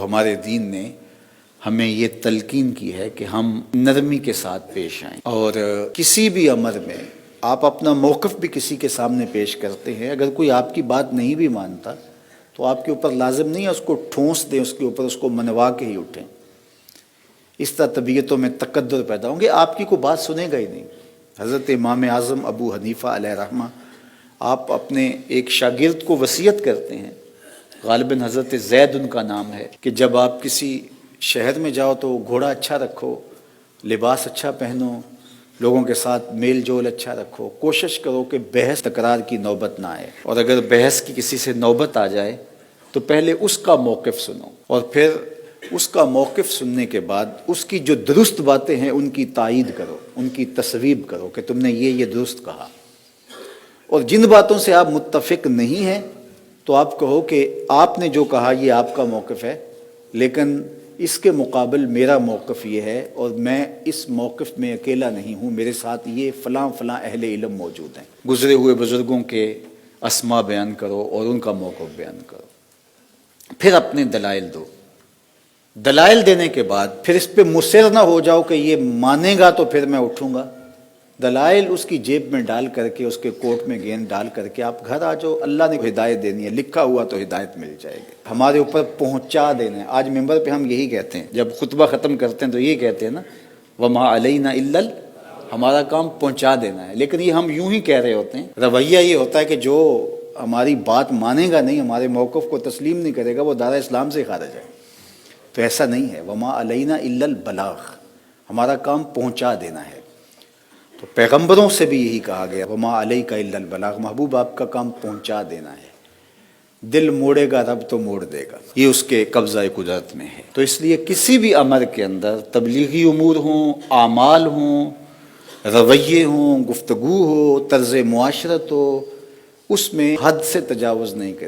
ہمارے دین نے ہمیں یہ تلقین کی ہے کہ ہم نرمی کے ساتھ پیش آئیں، اور کسی بھی امر میں آپ اپنا موقف بھی کسی کے سامنے پیش کرتے ہیں، اگر کوئی آپ کی بات نہیں بھی مانتا تو آپ کے اوپر لازم نہیں ہے اس کو ٹھونس دیں، اس کے اوپر اس کو منوا کے ہی اٹھیں۔ اس طرح طبیعتوں میں تقدر پیدا ہوں گے، آپ کی کوئی بات سنے گا ہی نہیں۔ حضرت امام اعظم ابو حنیفہ علیہ رحمہ، آپ اپنے ایک شاگرد کو وصیت کرتے ہیں، غالباً حضرت زید ان کا نام ہے، کہ جب آپ کسی شہر میں جاؤ تو گھوڑا اچھا رکھو، لباس اچھا پہنو، لوگوں کے ساتھ میل جول اچھا رکھو، کوشش کرو کہ بحث تکرار کی نوبت نہ آئے، اور اگر بحث کی کسی سے نوبت آ جائے تو پہلے اس کا موقف سنو، اور پھر اس کا موقف سننے کے بعد اس کی جو درست باتیں ہیں ان کی تائید کرو، ان کی تصویب کرو کہ تم نے یہ درست کہا، اور جن باتوں سے آپ متفق نہیں ہیں تو آپ کہو کہ آپ نے جو کہا یہ آپ کا موقف ہے، لیکن اس کے مقابل میرا موقف یہ ہے، اور میں اس موقف میں اکیلا نہیں ہوں، میرے ساتھ یہ فلاں فلاں اہل علم موجود ہیں۔ گزرے ہوئے بزرگوں کے اسماء بیان کرو اور ان کا موقف بیان کرو، پھر اپنے دلائل دو۔ دلائل دینے کے بعد پھر اس پہ مصر نہ ہو جاؤ کہ یہ مانے گا تو پھر میں اٹھوں گا۔ دلائل اس کی جیب میں ڈال کر کے، اس کے کوٹ میں گیند ڈال کر کے آپ گھر آ جاؤ، اللہ نے ہدایت دینی ہے، لکھا ہوا تو ہدایت مل جائے گی، ہمارے اوپر پہنچا دینا ہے۔ آج ممبر پہ ہم یہی کہتے ہیں، جب خطبہ ختم کرتے ہیں تو یہی کہتے ہیں نا، وَمَا عَلَيْنَا إِلَّا ہمارا کام پہنچا دینا ہے، لیکن یہ ہم یوں ہی کہہ رہے ہوتے ہیں۔ رویہ یہ ہوتا ہے کہ جو ہماری بات مانے گا نہیں، ہمارے موقف کو تسلیم نہیں کرے گا، وہ دارِ اسلام سے خارج ہے۔ تو ایسا نہیں ہے، وَمَا عَلَيْنَا إِلَّا الْبَلَاغُ، ہمارا کام پہنچا دینا ہے۔ تو پیغمبروں سے بھی یہی کہا گیا، وَمَا عَلَيْكَ إِلَّا الْبَلَاغُ، محبوب آپ کا کام پہنچا دینا ہے۔ دل موڑے گا رب تو موڑ دے گا، یہ اس کے قبضہ قدرت میں ہے۔ تو اس لیے کسی بھی امر کے اندر، تبلیغی امور ہوں، اعمال ہوں، رویے ہوں، گفتگو ہو، طرز معاشرت ہو، اس میں حد سے تجاوز نہیں کرے۔